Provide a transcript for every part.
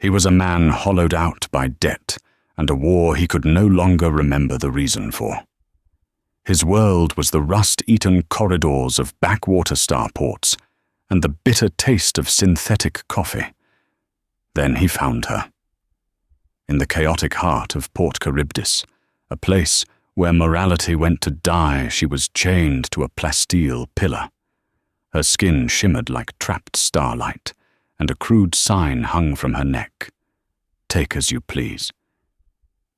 He was a man hollowed out by debt and a war he could no longer remember the reason for. His world was the rust-eaten corridors of backwater starports and the bitter taste of synthetic coffee. Then he found her. In the chaotic heart of Port Charybdis, a place where morality went to die, she was chained to a plasteel pillar. Her skin shimmered like trapped starlight, and a crude sign hung from her neck. "Take as you please."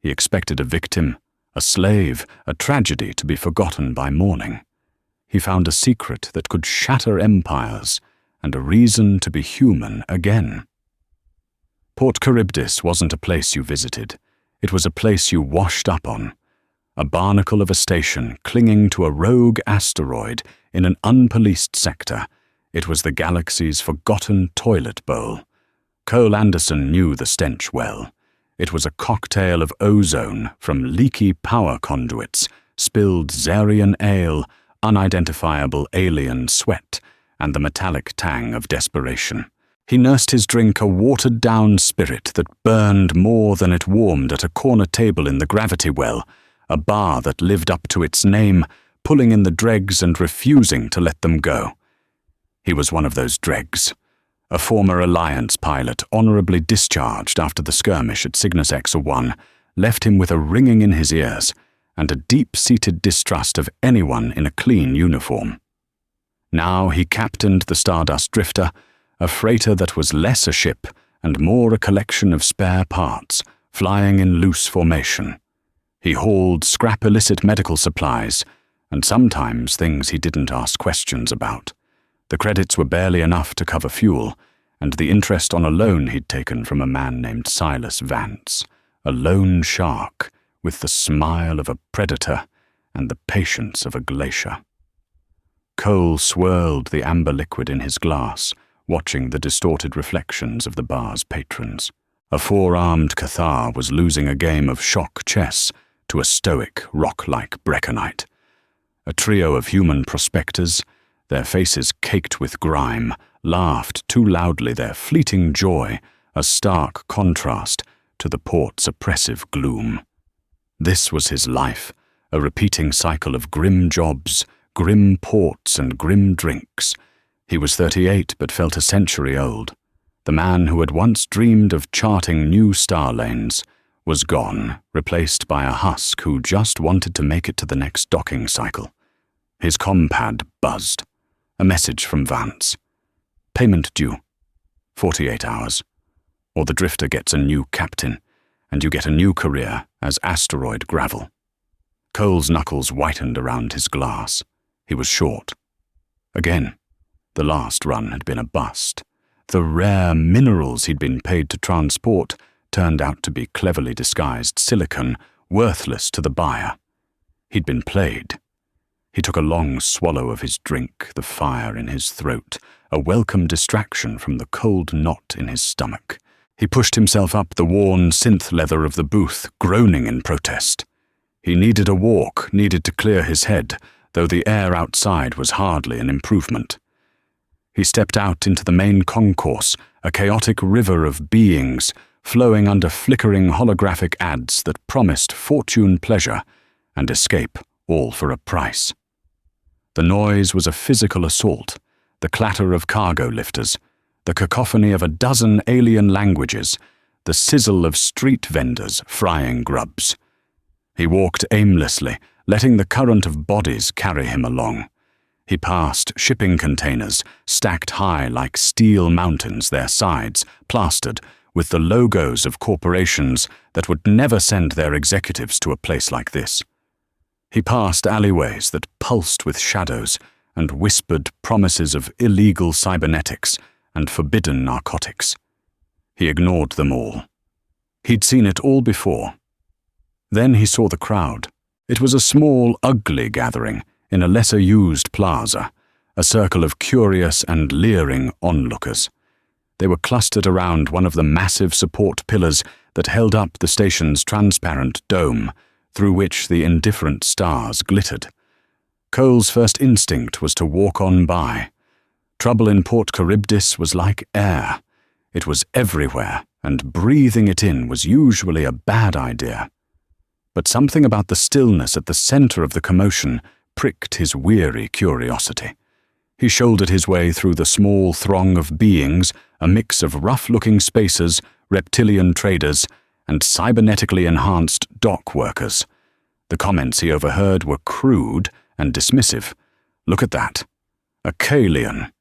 He expected a victim, a slave, a tragedy to be forgotten by morning. He found a secret that could shatter empires and a reason to be human again. Port Charybdis wasn't a place you visited. It was a place you washed up on. A barnacle of a station clinging to a rogue asteroid in an unpoliced sector. It was the galaxy's forgotten toilet bowl. Cole Anderson knew the stench well. It was a cocktail of ozone from leaky power conduits, spilled Zarian ale, unidentifiable alien sweat, and the metallic tang of desperation. He nursed his drink a watered-down spirit that burned more than it warmed at a corner table in the gravity well, a bar that lived up to its name, pulling in the dregs and refusing to let them go. He was one of those dregs. A former Alliance pilot, honorably discharged after the skirmish at Cygnus X-1, left him with a ringing in his ears and a deep-seated distrust of anyone in a clean uniform. Now he captained the Stardust Drifter, a freighter that was less a ship and more a collection of spare parts, flying in loose formation. He hauled scrap illicit medical supplies, and sometimes things he didn't ask questions about. The credits were barely enough to cover fuel, and the interest on a loan he'd taken from a man named Silas Vance, a lone shark with the smile of a predator and the patience of a glacier. Cole swirled the amber liquid in his glass, watching the distorted reflections of the bar's patrons. A four-armed Cathar was losing a game of shock chess to a stoic, rock-like Brecconite. A trio of human prospectors, their faces caked with grime, laughed too loudly their fleeting joy, a stark contrast to the port's oppressive gloom. This was his life, a repeating cycle of grim jobs, grim ports and grim drinks. He was 38 but felt a century old. The man who had once dreamed of charting new star lanes was gone, replaced by a husk who just wanted to make it to the next docking cycle. His compad buzzed. A message from Vance. Payment due. 48 hours. Or the drifter gets a new captain, and you get a new career as asteroid gravel. Cole's knuckles whitened around his glass. He was short. Again, the last run had been a bust. The rare minerals he'd been paid to transport turned out to be cleverly disguised silicon, worthless to the buyer. He'd been played. He took a long swallow of his drink, the fire in his throat, a welcome distraction from the cold knot in his stomach. He pushed himself up the worn synth leather of the booth, groaning in protest. He needed a walk, needed to clear his head, though the air outside was hardly an improvement. He stepped out into the main concourse, a chaotic river of beings, flowing under flickering holographic ads that promised fortune, pleasure, and escape, all for a price. The noise was a physical assault, the clatter of cargo lifters, the cacophony of a dozen alien languages, the sizzle of street vendors frying grubs. He walked aimlessly, letting the current of bodies carry him along. He passed shipping containers, stacked high like steel mountains, their sides plastered with the logos of corporations that would never send their executives to a place like this. He passed alleyways that pulsed with shadows and whispered promises of illegal cybernetics and forbidden narcotics. He ignored them all. He'd seen it all before. Then he saw the crowd. It was a small, ugly gathering in a lesser-used plaza, a circle of curious and leering onlookers. They were clustered around one of the massive support pillars that held up the station's transparent dome, through which the indifferent stars glittered. Cole's first instinct was to walk on by. Trouble in Port Charybdis was like air. It was everywhere and breathing it in was usually a bad idea. But something about the stillness at the center of the commotion pricked his weary curiosity. He shouldered his way through the small throng of beings, a mix of rough-looking spacers, reptilian traders, and cybernetically enhanced dock workers. The comments he overheard were crude and dismissive. Look at that. A Kalian.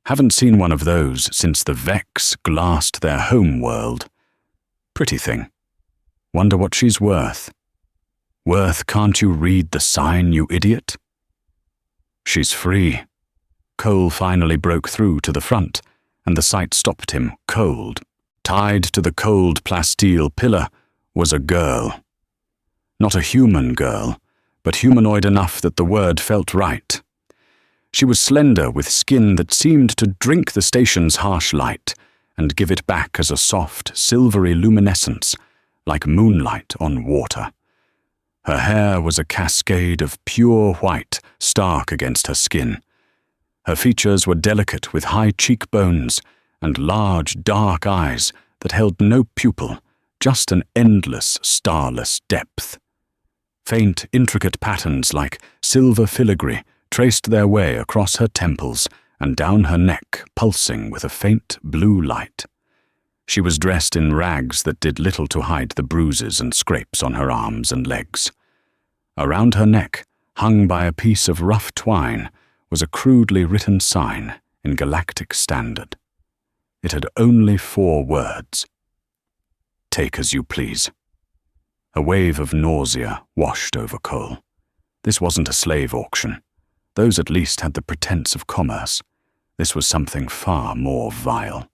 Haven't seen one of those since the Vex glassed their home world. Pretty thing. Wonder what she's worth. Worth, can't you read the sign, you idiot? She's free. Cole finally broke through to the front, and the sight stopped him cold. Tied to the cold plasteel pillar was a girl. Not a human girl, but humanoid enough that the word felt right. She was slender, with skin that seemed to drink the station's harsh light and give it back as a soft, silvery luminescence, like moonlight on water. Her hair was a cascade of pure white, stark against her skin. Her features were delicate with high cheekbones and large, dark eyes that held no pupil, just an endless, starless depth. Faint, intricate patterns like silver filigree traced their way across her temples and down her neck, pulsing with a faint blue light. She was dressed in rags that did little to hide the bruises and scrapes on her arms and legs. Around her neck, hung by a piece of rough twine, was a crudely written sign in galactic standard. It had only 4 words. Take as you please. A wave of nausea washed over Cole. This wasn't a slave auction. Those at least had the pretense of commerce. This was something far more vile.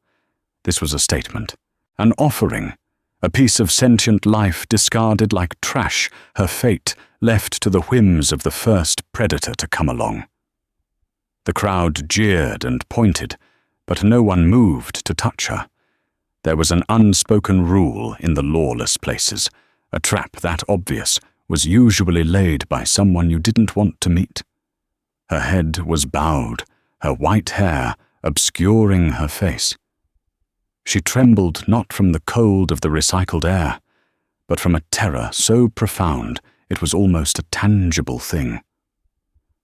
This was a statement, an offering, a piece of sentient life discarded like trash, her fate left to the whims of the first predator to come along. The crowd jeered and pointed, but no one moved to touch her. There was an unspoken rule in the lawless places. A trap that obvious was usually laid by someone you didn't want to meet. Her head was bowed, her white hair obscuring her face. She trembled not from the cold of the recycled air, but from a terror so profound it was almost a tangible thing.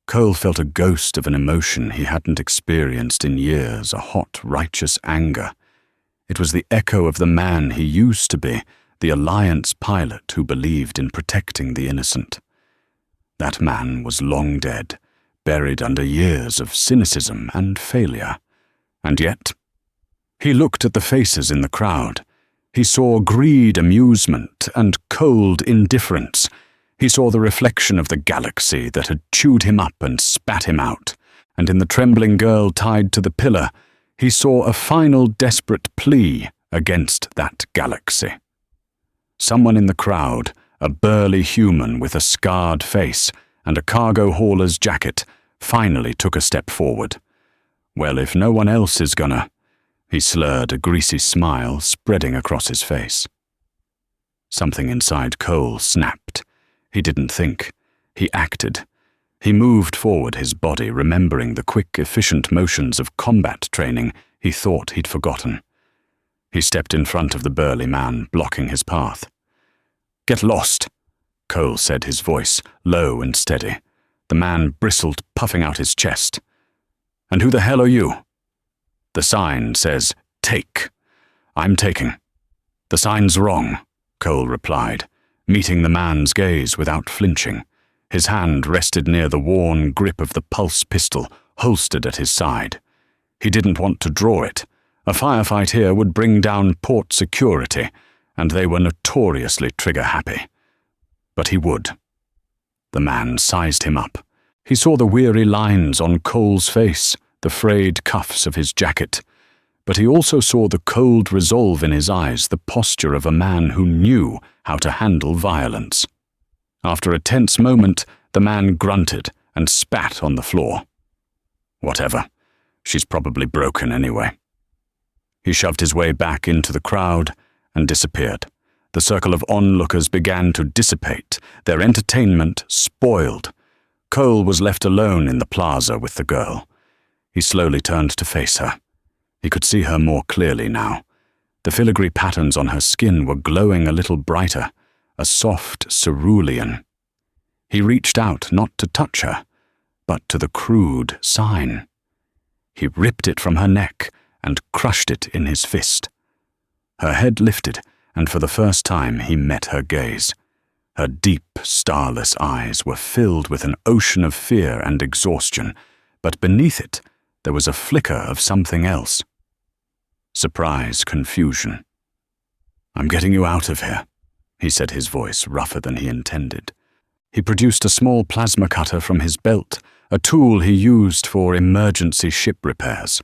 Cole felt a ghost of an emotion he hadn't experienced in years, a hot, righteous anger. It was the echo of the man he used to be, the Alliance pilot who believed in protecting the innocent. That man was long dead, buried under years of cynicism and failure. And yet, he looked at the faces in the crowd. He saw greed, amusement, and cold indifference. He saw the reflection of the galaxy that had chewed him up and spat him out, and in the trembling girl tied to the pillar, he saw a final desperate plea against that galaxy. Someone in the crowd, a burly human with a scarred face and a cargo hauler's jacket, finally took a step forward. Well, if no one else is gonna... He slurred, a greasy smile spreading across his face. Something inside Cole snapped. He didn't think. He acted. He moved forward his body, remembering the quick, efficient motions of combat training he thought he'd forgotten. He stepped in front of the burly man, blocking his path. "Get lost," Cole said, his voice low and steady. The man bristled, puffing out his chest. "And who the hell are you?" "The sign says, take. I'm taking." "The sign's wrong," Cole replied, meeting the man's gaze without flinching. His hand rested near the worn grip of the pulse pistol, holstered at his side. He didn't want to draw it. A firefight here would bring down port security, and they were notoriously trigger-happy. But he would. The man sized him up. He saw the weary lines on Cole's face, the frayed cuffs of his jacket. But he also saw the cold resolve in his eyes, the posture of a man who knew how to handle violence. After a tense moment, the man grunted and spat on the floor. "Whatever. She's probably broken anyway." He shoved his way back into the crowd and disappeared. The circle of onlookers began to dissipate, their entertainment spoiled. Cole was left alone in the plaza with the girl. He slowly turned to face her. He could see her more clearly now. The filigree patterns on her skin were glowing a little brighter, a soft cerulean. He reached out not to touch her, but to the crude sign. He ripped it from her neck and crushed it in his fist. Her head lifted, and for the first time he met her gaze. Her deep, starless eyes were filled with an ocean of fear and exhaustion, but beneath it there was a flicker of something else. Surprise, confusion. "I'm getting you out of here," he said, his voice rougher than he intended. He produced a small plasma cutter from his belt, a tool he used for emergency ship repairs.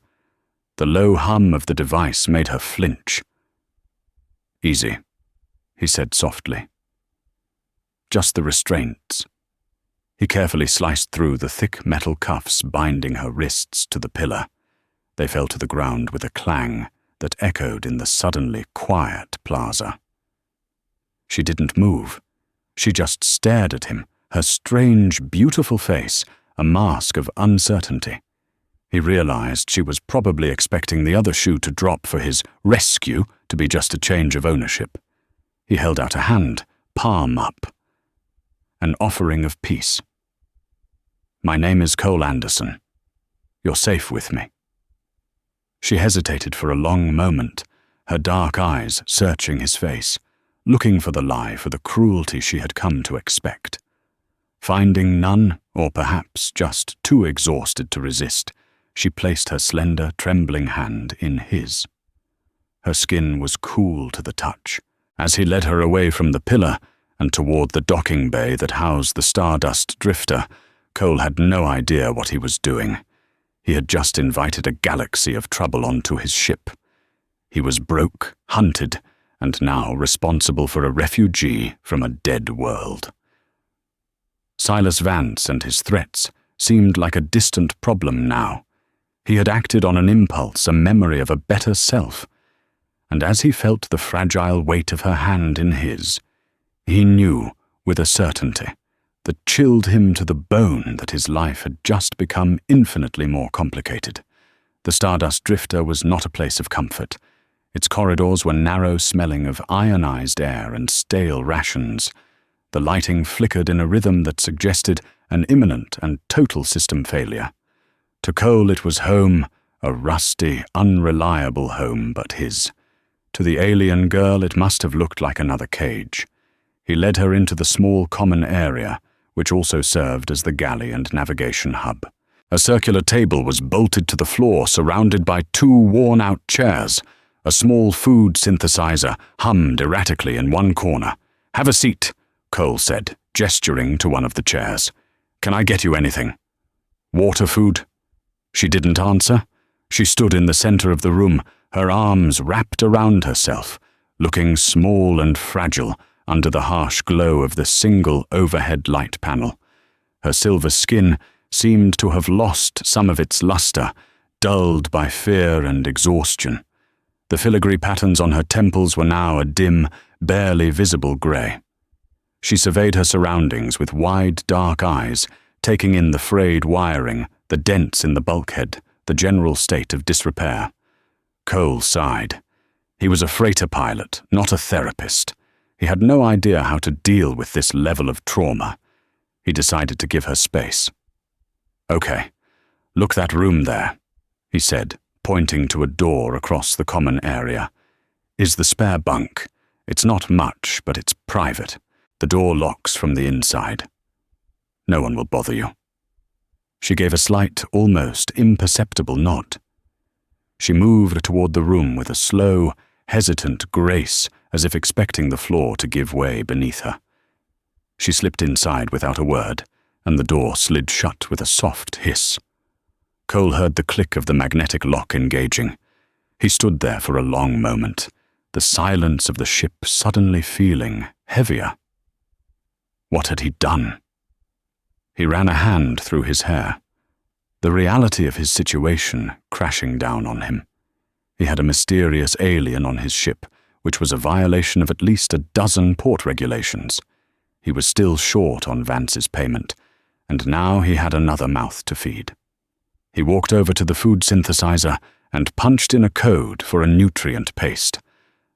The low hum of the device made her flinch. "Easy," he said softly. "Just the restraints." He carefully sliced through the thick metal cuffs binding her wrists to the pillar. They fell to the ground with a clang that echoed in the suddenly quiet plaza. She didn't move. She just stared at him, her strange, beautiful face a mask of uncertainty. He realized she was probably expecting the other shoe to drop for his rescue to be just a change of ownership. He held out a hand, palm up. An offering of peace. "My name is Cole Anderson. You're safe with me." She hesitated for a long moment, her dark eyes searching his face, looking for the lie, for the cruelty she had come to expect. Finding none, or perhaps just too exhausted to resist, she placed her slender, trembling hand in his. Her skin was cool to the touch. As he led her away from the pillar and toward the docking bay that housed the Stardust drifter, Cole had no idea what he was doing. He had just invited a galaxy of trouble onto his ship. He was broke, hunted, and now responsible for a refugee from a dead world. Silas Vance and his threats seemed like a distant problem now. He had acted on an impulse, a memory of a better self, and as he felt the fragile weight of her hand in his, he knew with a certainty that chilled him to the bone that his life had just become infinitely more complicated. The Stardust drifter was not a place of comfort. Its corridors were narrow, smelling of ionized air and stale rations. The lighting flickered in a rhythm that suggested an imminent and total system failure. To Cole it was home, a rusty, unreliable home but his. To the alien girl it must have looked like another cage. He led her into the small common area, which also served as the galley and navigation hub. A circular table was bolted to the floor, surrounded by two worn-out chairs. A small food synthesizer hummed erratically in one corner. "Have a seat," Cole said, gesturing to one of the chairs. "Can I get you anything?" "Water, food?" She didn't answer. She stood in the center of the room, her arms wrapped around herself, looking small and fragile under the harsh glow of the single overhead light panel. Her silver skin seemed to have lost some of its luster, dulled by fear and exhaustion. The filigree patterns on her temples were now a dim, barely visible gray. She surveyed her surroundings with wide, dark eyes, taking in the frayed wiring, the dents in the bulkhead, the general state of disrepair. Cole sighed. He was a freighter pilot, not a therapist. He had no idea how to deal with this level of trauma. He decided to give her space. "Okay, look that room there," he said, pointing to a door across the common area. "Is the spare bunk. It's not much, but it's private. The door locks from the inside. No one will bother you." She gave a slight, almost imperceptible nod. She moved toward the room with a slow, hesitant grace, as if expecting the floor to give way beneath her. She slipped inside without a word, and the door slid shut with a soft hiss. Cole heard the click of the magnetic lock engaging. He stood there for a long moment, the silence of the ship suddenly feeling heavier. What had he done? He ran a hand through his hair. The reality of his situation crashing down on him. He had a mysterious alien on his ship, which was a violation of at least a dozen port regulations. He was still short on Vance's payment, and now he had another mouth to feed. He walked over to the food synthesizer and punched in a code for a nutrient paste.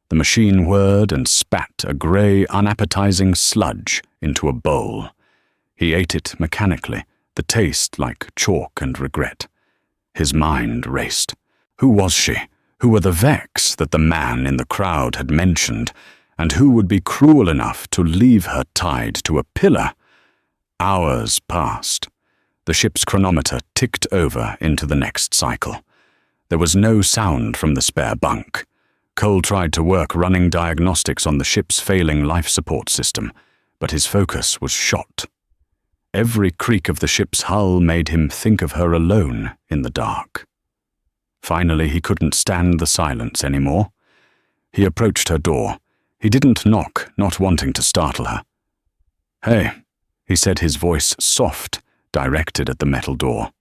The machine whirred and spat a grey, unappetizing sludge into a bowl. He ate it mechanically, the taste like chalk and regret. His mind raced. Who was she? Who were the Vex that the man in the crowd had mentioned? And who would be cruel enough to leave her tied to a pillar? Hours passed. The ship's chronometer ticked over into the next cycle. There was no sound from the spare bunk. Cole tried to work running diagnostics on the ship's failing life support system, but his focus was shot. Every creak of the ship's hull made him think of her alone in the dark. Finally, he couldn't stand the silence anymore. He approached her door. He didn't knock, not wanting to startle her. "Hey," he said, his voice soft, directed at the metal door.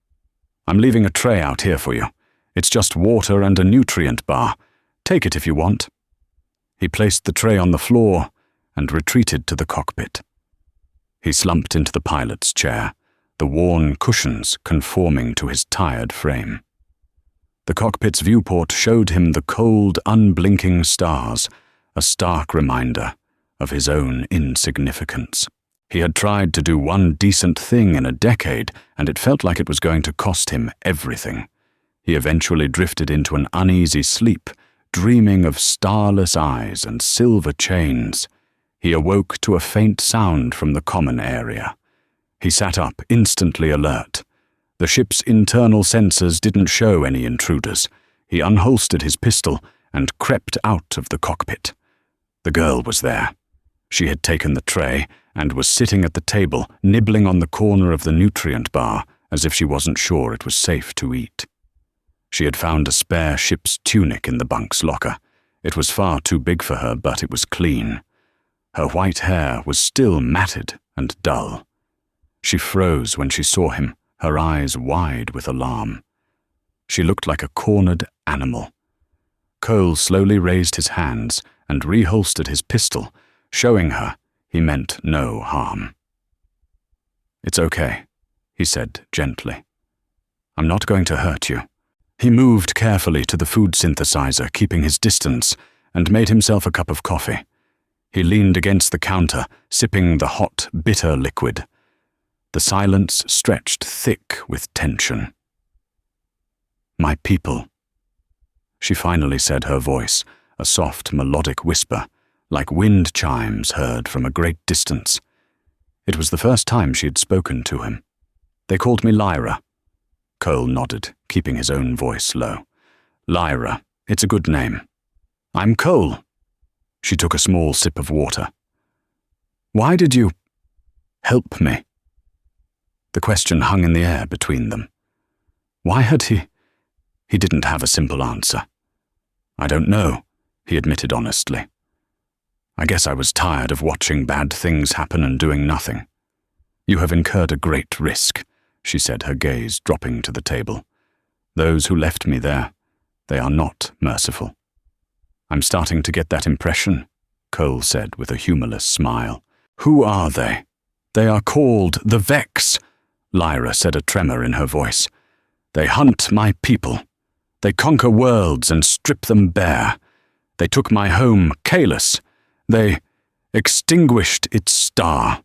"I'm leaving a tray out here for you. It's just water and a nutrient bar. Take it if you want." He placed the tray on the floor and retreated to the cockpit. He slumped into the pilot's chair, the worn cushions conforming to his tired frame. The cockpit's viewport showed him the cold, unblinking stars, a stark reminder of his own insignificance. He had tried to do one decent thing in a decade, and it felt like it was going to cost him everything. He eventually drifted into an uneasy sleep, dreaming of starless eyes and silver chains. He awoke to a faint sound from the common area. He sat up, instantly alert. The ship's internal sensors didn't show any intruders. He unholstered his pistol and crept out of the cockpit. The girl was there. She had taken the tray and was sitting at the table, nibbling on the corner of the nutrient bar, as if she wasn't sure it was safe to eat. She had found a spare ship's tunic in the bunk's locker. It was far too big for her, but it was clean. Her white hair was still matted and dull. She froze when she saw him, her eyes wide with alarm. She looked like a cornered animal. Cole slowly raised his hands and reholstered his pistol, showing her he meant no harm. "It's okay," he said gently. "I'm not going to hurt you." He moved carefully to the food synthesizer, keeping his distance, and made himself a cup of coffee. He leaned against the counter, sipping the hot, bitter liquid. The silence stretched thick with tension. "My people," she finally said, her voice, a soft, melodic whisper, like wind chimes heard from a great distance. It was the first time she had spoken to him. "They called me Lyra." Cole nodded, keeping his own voice low. "Lyra, it's a good name." "I'm Cole." She took a small sip of water. "Why did you help me?" The question hung in the air between them. Why had he? He didn't have a simple answer. "I don't know," he admitted honestly. "I guess I was tired of watching bad things happen and doing nothing." "You have incurred a great risk," she said, her gaze dropping to the table. "Those who left me there, they are not merciful." "I'm starting to get that impression," Cole said with a humorless smile. "Who are they?" "They are called the Vex," Lyra said, a tremor in her voice. "They hunt my people. They conquer worlds and strip them bare. They took my home, Kalis. They extinguished its star."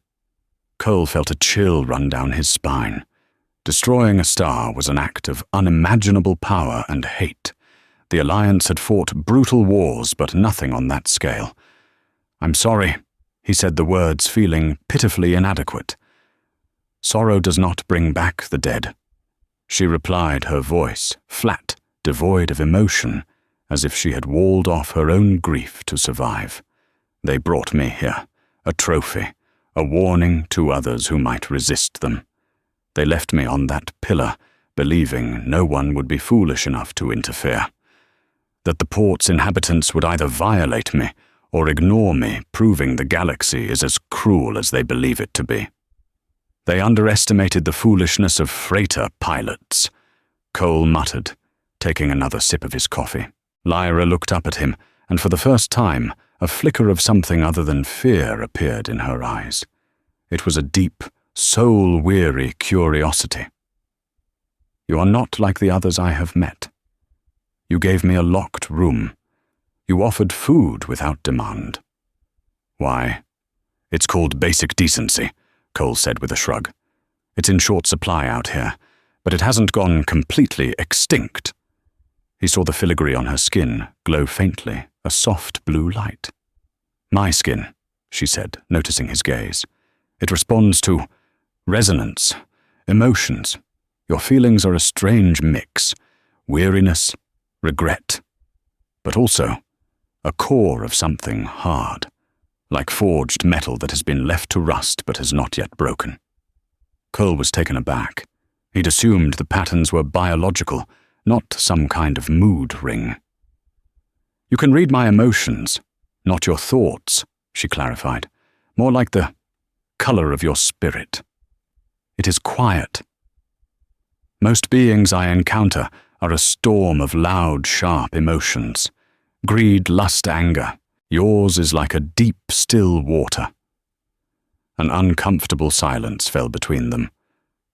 Cole felt a chill run down his spine. Destroying a star was an act of unimaginable power and hate. The Alliance had fought brutal wars, but nothing on that scale. "I'm sorry," he said, the words feeling pitifully inadequate. "Sorrow does not bring back the dead," she replied, her voice flat, devoid of emotion, as if she had walled off her own grief to survive. "They brought me here, a trophy, a warning to others who might resist them. They left me on that pillar, believing no one would be foolish enough to interfere. That the port's inhabitants would either violate me or ignore me, proving the galaxy is as cruel as they believe it to be. They underestimated the foolishness of freighter pilots," Cole muttered, taking another sip of his coffee. Lyra looked up at him, and for the first time, a flicker of something other than fear appeared in her eyes. It was a deep, soul-weary curiosity. "You are not like the others I have met. You gave me a locked room. You offered food without demand. Why? It's called basic decency, Cole said with a shrug. It's in short supply out here, but it hasn't gone completely extinct. He saw the filigree on her skin glow faintly, a soft blue light. My skin, she said, noticing his gaze. It responds to resonance, emotions. Your feelings are a strange mix, weariness, regret, but also a core of something hard, like forged metal that has been left to rust but has not yet broken. Cole was taken aback. He'd assumed the patterns were biological, not some kind of mood ring. You can read my emotions, not your thoughts, she clarified, more like the color of your spirit. It is quiet. Most beings I encounter are a storm of loud, sharp emotions. Greed, lust, anger. Yours is like a deep, still water. An uncomfortable silence fell between them.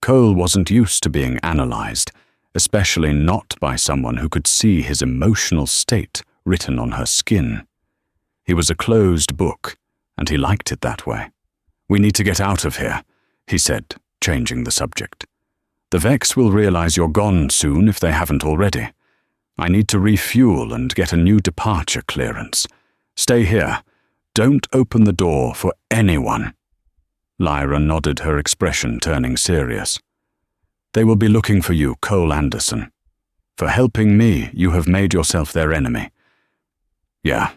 Cole wasn't used to being analyzed, especially not by someone who could see his emotional state written on her skin. He was a closed book, and he liked it that way. We need to get out of here, he said, changing the subject. The Vex will realize you're gone soon if they haven't already. I need to refuel and get a new departure clearance. Stay here. Don't open the door for anyone. Lyra nodded, her expression turning serious. They will be looking for you, Cole Anderson. For helping me, you have made yourself their enemy. Yeah,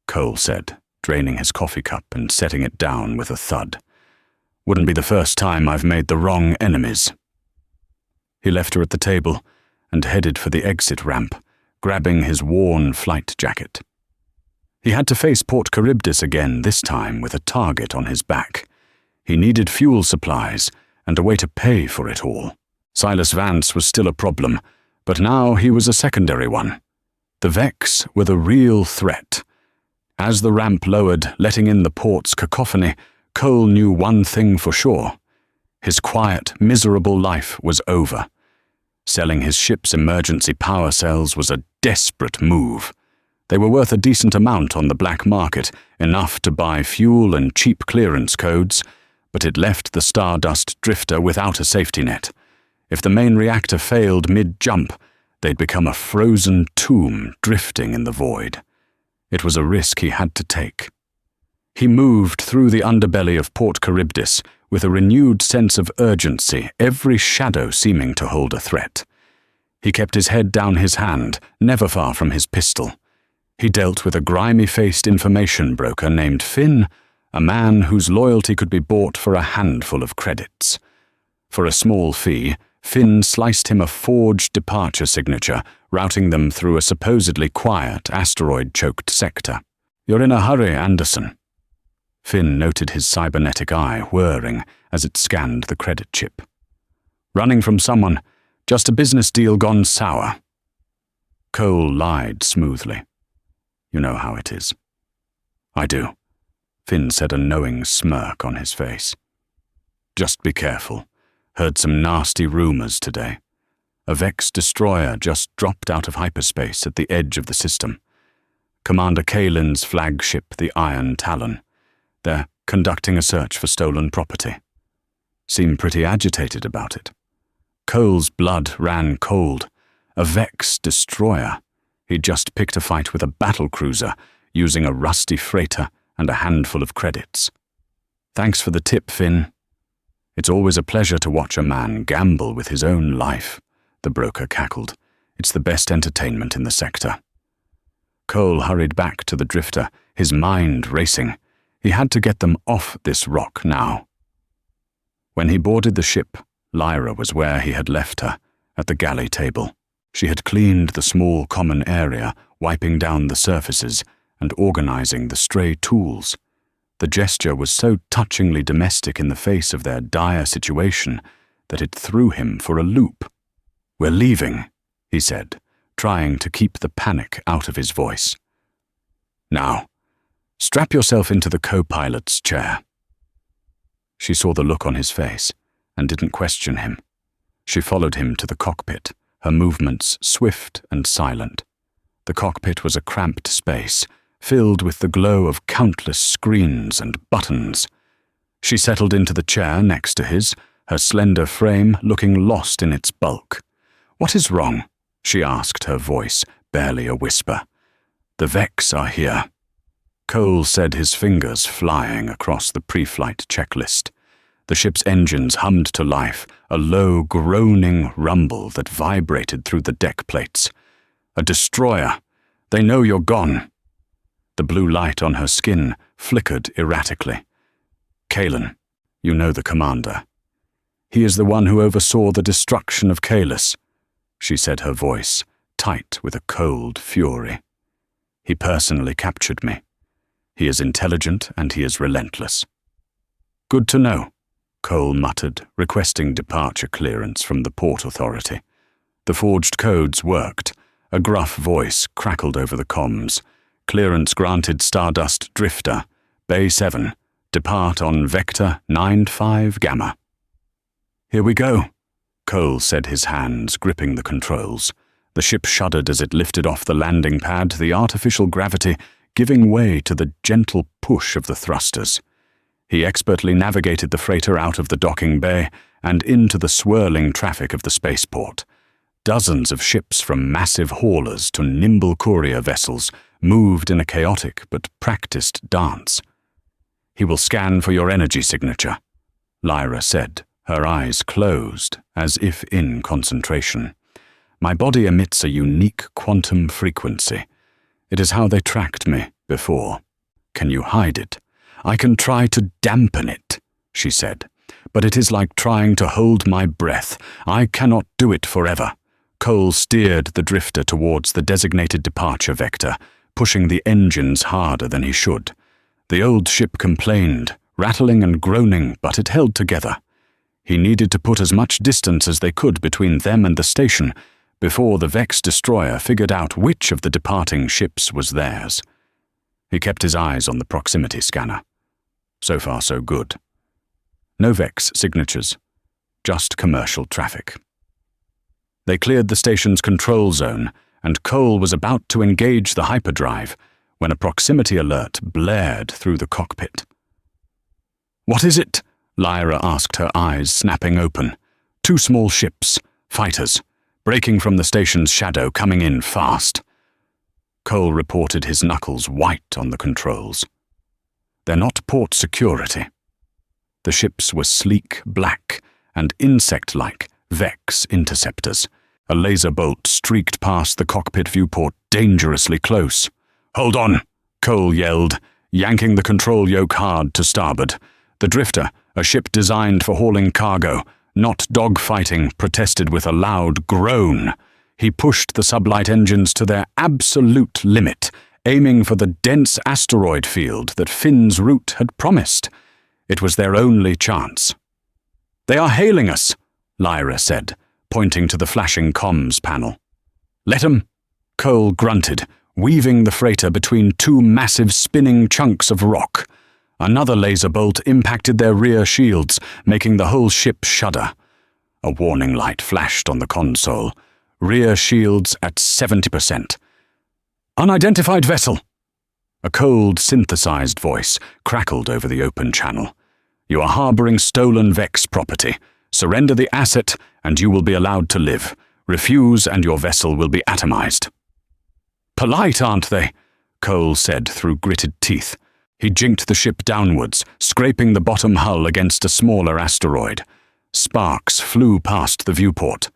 Cole said, draining his coffee cup and setting it down with a thud. Wouldn't be the first time I've made the wrong enemies. He left her at the table and headed for the exit ramp, grabbing his worn flight jacket. He had to face Port Charybdis again, this time with a target on his back. He needed fuel supplies and a way to pay for it all. Silas Vance was still a problem, but now he was a secondary one. The Vex were the real threat. As the ramp lowered, letting in the port's cacophony, Cole knew one thing for sure. His quiet, miserable life was over. Selling his ship's emergency power cells was a desperate move. They were worth a decent amount on the black market, enough to buy fuel and cheap clearance codes, but it left the Stardust drifter without a safety net. If the main reactor failed mid-jump, they'd become a frozen tomb drifting in the void. It was a risk he had to take. He moved through the underbelly of Port Charybdis with a renewed sense of urgency, every shadow seeming to hold a threat. He kept his head down his hand, never far from his pistol. He dealt with a grimy-faced information broker named Finn, a man whose loyalty could be bought for a handful of credits. For a small fee, Finn sliced him a forged departure signature, routing them through a supposedly quiet, asteroid-choked sector. You're in a hurry, Anderson. Finn noted his cybernetic eye whirring as it scanned the credit chip. Running from someone, just a business deal gone sour. Cole lied smoothly. You know how it is. I do, Finn said, a knowing smirk on his face. Just be careful. Heard some nasty rumors today. A Vex destroyer just dropped out of hyperspace at the edge of the system. Commander Kalin's flagship, the Iron Talon. They're conducting a search for stolen property. Seem pretty agitated about it. Cole's blood ran cold. A Vex destroyer. He'd just picked a fight with a battlecruiser, using a rusty freighter and a handful of credits. Thanks for the tip, Finn. It's always a pleasure to watch a man gamble with his own life, the broker cackled. It's the best entertainment in the sector. Cole hurried back to the drifter, his mind racing. He had to get them off this rock now. When he boarded the ship, Lyra was where he had left her, at the galley table. She had cleaned the small common area, wiping down the surfaces and organizing the stray tools. The gesture was so touchingly domestic in the face of their dire situation that it threw him for a loop. We're leaving, he said, trying to keep the panic out of his voice. Now, strap yourself into the co-pilot's chair. She saw the look on his face and didn't question him. She followed him to the cockpit, her movements swift and silent. The cockpit was a cramped space, filled with the glow of countless screens and buttons. She settled into the chair next to his, her slender frame looking lost in its bulk. "What is wrong?" she asked, her voice barely a whisper. "The Vex are here." Cole said, his fingers flying across the pre-flight checklist. The ship's engines hummed to life, a low, groaning rumble that vibrated through the deck plates. "A destroyer! They know you're gone!" The blue light on her skin flickered erratically. "Kalen, you know the commander. He is the one who oversaw the destruction of Kalis," she said, her voice tight with a cold fury. "He personally captured me. He is intelligent and he is relentless." "Good to know," Cole muttered, requesting departure clearance from the port authority. The forged codes worked. A gruff voice crackled over the comms. "Clearance granted, Stardust Drifter, Bay 7. Depart on Vector 95 Gamma." "Here we go," Cole said, his hands gripping the controls. The ship shuddered as it lifted off the landing pad, the artificial gravity giving way to the gentle push of the thrusters. He expertly navigated the freighter out of the docking bay and into the swirling traffic of the spaceport. Dozens of ships, from massive haulers to nimble courier vessels, moved in a chaotic but practiced dance. "He will scan for your energy signature," Lyra said, her eyes closed as if in concentration. "My body emits a unique quantum frequency. It is how they tracked me before. Can you hide it?" "I can try to dampen it," she said, "but it is like trying to hold my breath. I cannot do it forever." Cole steered the drifter towards the designated departure vector, pushing the engines harder than he should. The old ship complained, rattling and groaning, but it held together. He needed to put as much distance as they could between them and the station before the Vex destroyer figured out which of the departing ships was theirs. He kept his eyes on the proximity scanner. So far, so good. No Vex signatures, just commercial traffic. They cleared the station's control zone, and Cole was about to engage the hyperdrive when a proximity alert blared through the cockpit. "What is it?" Lyra asked, her eyes snapping open. "Two small ships, fighters, breaking from the station's shadow, coming in fast." Cole reported, his knuckles white on the controls. "They're not port security." The ships were sleek black and insect-like Vex interceptors. A laser bolt streaked past the cockpit viewport dangerously close. "Hold on," Cole yelled, yanking the control yoke hard to starboard. The drifter, a ship designed for hauling cargo, not dogfighting, protested with a loud groan. He pushed the sublight engines to their absolute limit, aiming for the dense asteroid field that Finn's route had promised. It was their only chance. "They are hailing us," Lyra said, pointing to the flashing comms panel. "Let 'em," Cole grunted, weaving the freighter between two massive spinning chunks of rock. Another laser bolt impacted their rear shields, making the whole ship shudder. A warning light flashed on the console. Rear shields at 70%. "Unidentified vessel!" A cold, synthesized voice crackled over the open channel. "You are harboring stolen Vex property. Surrender the asset, and you will be allowed to live. Refuse, and your vessel will be atomized." "Polite, aren't they?" Cole said through gritted teeth. He jinked the ship downwards, scraping the bottom hull against a smaller asteroid. Sparks flew past the viewport.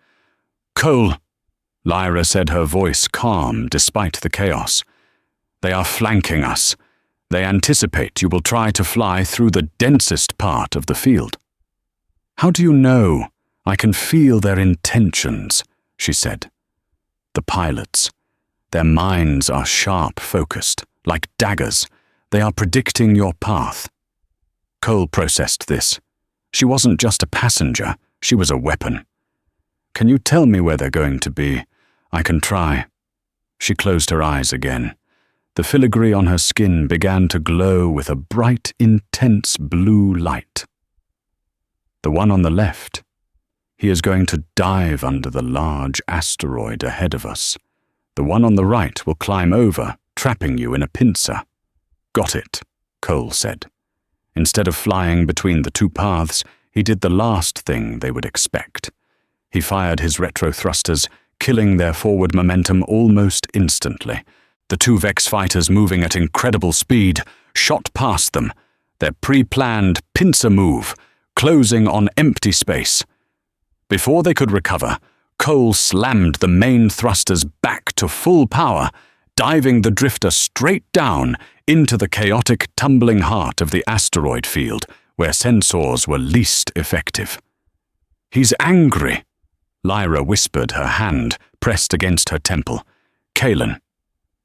"Cole," Lyra said, her voice calm despite the chaos. "They are flanking us. They anticipate you will try to fly through the densest part of the field." "How do you know? I can feel their intentions," she said. "The pilots. Their minds are sharp-focused, like daggers. They are predicting your path." Cole processed this. She wasn't just a passenger, she was a weapon. "Can you tell me where they're going to be? I can try." She closed her eyes again. The filigree on her skin began to glow with a bright, intense blue light. "The one on the left. He is going to dive under the large asteroid ahead of us. The one on the right will climb over, trapping you in a pincer." "Got it," Cole said. Instead of flying between the two paths, he did the last thing they would expect. He fired his retro thrusters, killing their forward momentum almost instantly. The two Vex fighters, moving at incredible speed, shot past them, their pre-planned pincer move, closing on empty space. Before they could recover, Cole slammed the main thrusters back to full power, diving the drifter straight down into the chaotic, tumbling heart of the asteroid field, where sensors were least effective. "He's angry," Lyra whispered, her hand pressed against her temple. "Kalen.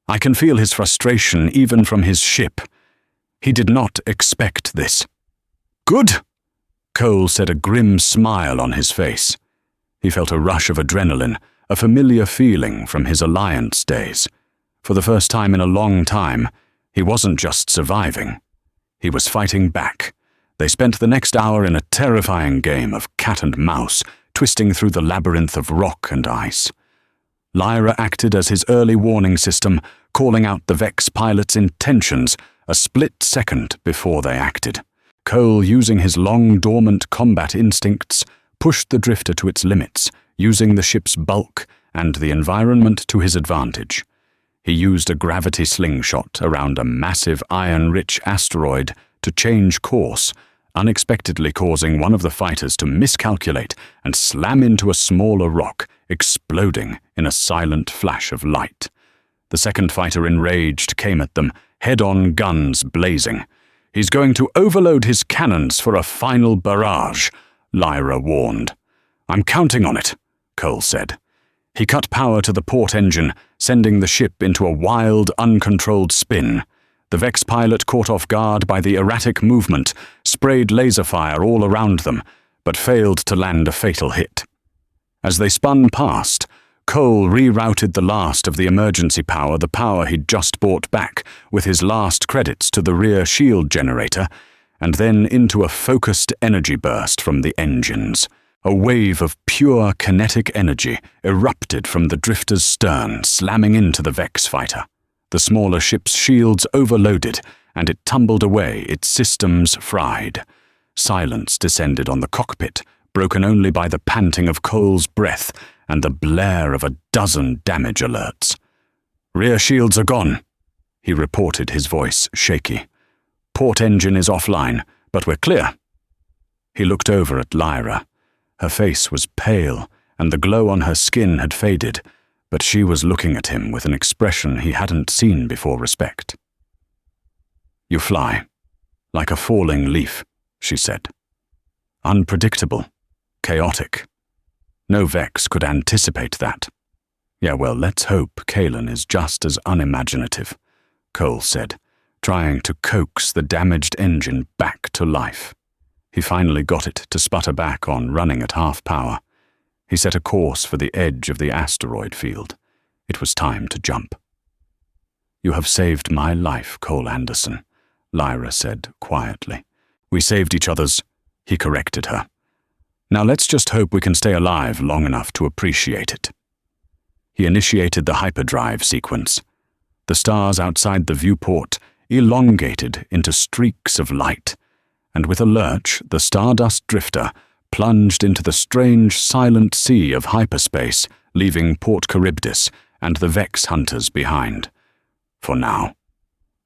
I can feel his frustration even from his ship. He did not expect this." "Good," Cole said, a grim smile on his face. He felt a rush of adrenaline, a familiar feeling from his Alliance days. For the first time in a long time, he wasn't just surviving. He was fighting back. They spent the next hour in a terrifying game of cat and mouse, twisting through the labyrinth of rock and ice. Lyra acted as his early warning system, calling out the Vex pilot's intentions a split second before they acted. Cole, using his long-dormant combat instincts, pushed the drifter to its limits, using the ship's bulk and the environment to his advantage. He used a gravity slingshot around a massive iron-rich asteroid to change course, unexpectedly causing one of the fighters to miscalculate and slam into a smaller rock, exploding in a silent flash of light. The second fighter, enraged, came at them, head-on, guns blazing. "He's going to overload his cannons for a final barrage," Lyra warned. "I'm counting on it," Cole said. He cut power to the port engine, sending the ship into a wild, uncontrolled spin. The Vex pilot, caught off guard by the erratic movement, sprayed laser fire all around them, but failed to land a fatal hit. As they spun past, Cole rerouted the last of the emergency power, the power he'd just bought back, with his last credits to the rear shield generator, and then into a focused energy burst from the engines. A wave of pure kinetic energy erupted from the drifter's stern, slamming into the Vex fighter. The smaller ship's shields overloaded, and it tumbled away, its systems fried. Silence descended on the cockpit, broken only by the panting of Cole's breath and the blare of a dozen damage alerts. "Rear shields are gone," he reported, his voice shaky. "Port engine is offline, but we're clear." He looked over at Lyra. Her face was pale, and the glow on her skin had faded, but she was looking at him with an expression he hadn't seen before respect. "You fly, like a falling leaf," she said. "Unpredictable, chaotic. No Vex could anticipate that." "Yeah, well, let's hope Kalen is just as unimaginative," Cole said, trying to coax the damaged engine back to life. He finally got it to sputter back on, running at half power. He set a course for the edge of the asteroid field. It was time to jump. "You have saved my life, Cole Anderson," Lyra said quietly. "We saved each other's," he corrected her. "Now let's just hope we can stay alive long enough to appreciate it." He initiated the hyperdrive sequence. The stars outside the viewport elongated into streaks of light, and with a lurch, the Stardust Drifter plunged into the strange, silent sea of hyperspace, leaving Port Charybdis and the Vex hunters behind. For now.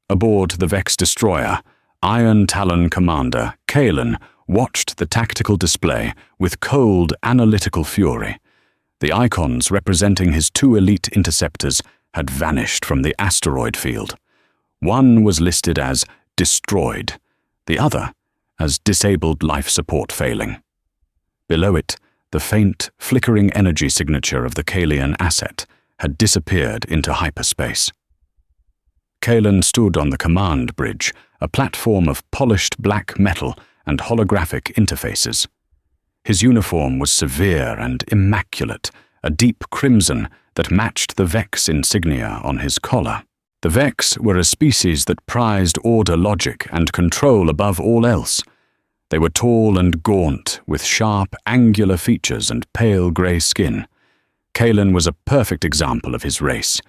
Aboard the Vex destroyer, Iron Talon Commander Kalen watched the tactical display with cold, analytical fury. The icons representing his two elite interceptors had vanished from the asteroid field. One was listed as destroyed, the other as disabled life support failing. Below it, the faint, flickering energy signature of the Kalian asset had disappeared into hyperspace. Kalen stood on the command bridge, a platform of polished black metal and holographic interfaces. His uniform was severe and immaculate, a deep crimson that matched the Vex insignia on his collar. The Vex were a species that prized order, logic, and control above all else. They were tall and gaunt, with sharp, angular features and pale grey skin. Kalen was a perfect example of his race.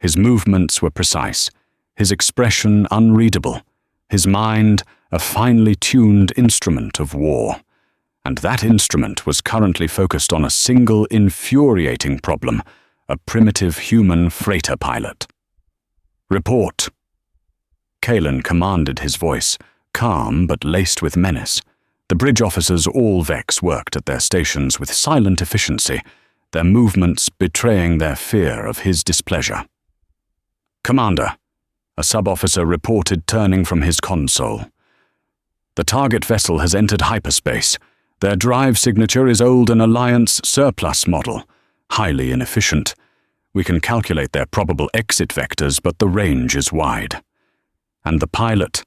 His movements were precise, his expression unreadable, his mind a finely tuned instrument of war. And that instrument was currently focused on a single infuriating problem, a primitive human freighter pilot. "Report." Kalen commanded, his voice calm but laced with menace. The bridge officers, all Vex, worked at their stations with silent efficiency, their movements betraying their fear of his displeasure. "Commander," a sub-officer reported, turning from his console. "The target vessel has entered hyperspace. Their drive signature is old an Alliance surplus model, highly inefficient. We can calculate their probable exit vectors, but the range is wide." "And the pilot?"